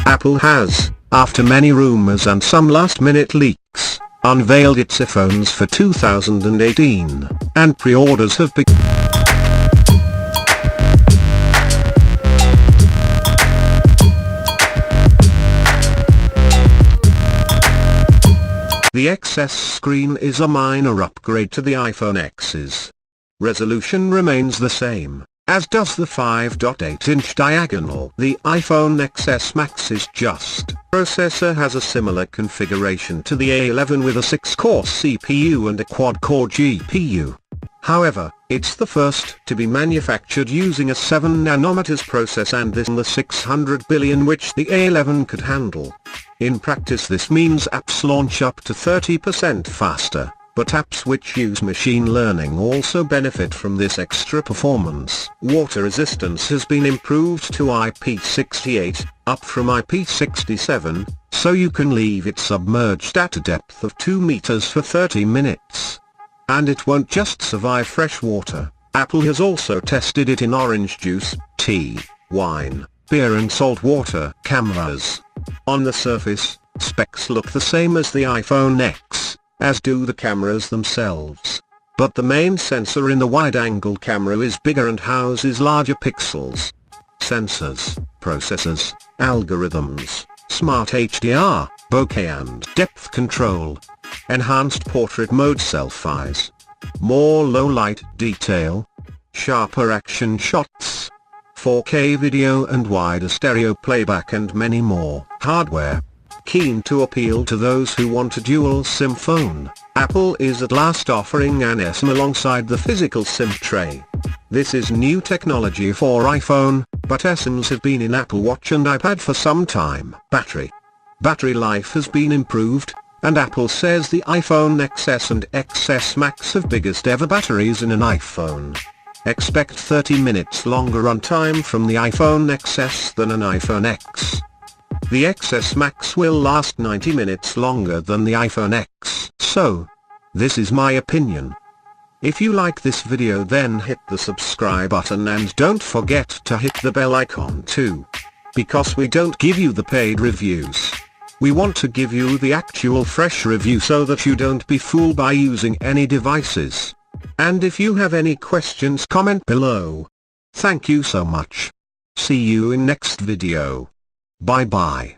Apple has, after many rumors and some last-minute leaks, unveiled its iPhones for 2018, and pre-orders have begun. The XS screen is a minor upgrade to the iPhone X's. Resolution remains the same, as does the 5.8-inch diagonal. The iPhone XS Max's processor has a similar configuration to the A11 with a 6-core CPU and a quad-core GPU. However, it's the first to be manufactured using a 7 nanometers process, and this in the 600 billion which the A11 could handle. In practice this means apps launch up to 30% faster, but apps which use machine learning also benefit from this extra performance. Water resistance has been improved to IP68, up from IP67, so you can leave it submerged at a depth of 2 meters for 30 minutes. And it won't just survive fresh water. Apple has also tested it in orange juice, tea, wine, beer and salt water cameras. On the surface, specs look the same as the iPhone X, as do the cameras themselves. But the main sensor in the wide-angle camera is bigger and houses larger pixels. Sensors, processors, algorithms, smart HDR, bokeh and depth control. Enhanced portrait mode selfies. More low-light detail. Sharper action shots. 4K video and wider stereo playback and many more. Hardware. Keen to appeal to those who want a dual SIM phone, Apple is at last offering an eSIM alongside the physical SIM tray. This is new technology for iPhone, but eSIMs have been in Apple Watch and iPad for some time. Battery life has been improved, and Apple says the iPhone XS and XS Max have biggest ever batteries in an iPhone. Expect 30 minutes longer runtime from the iPhone XS than an iPhone X. The XS Max will last 90 minutes longer than the iPhone X. So, this is my opinion. If you like this video then hit the subscribe button and don't forget to hit the bell icon too. Because we don't give you the paid reviews. We want to give you the actual fresh review so that you don't be fooled by using any devices. And if you have any questions, comment below. Thank you so much. See you in next video. Bye bye.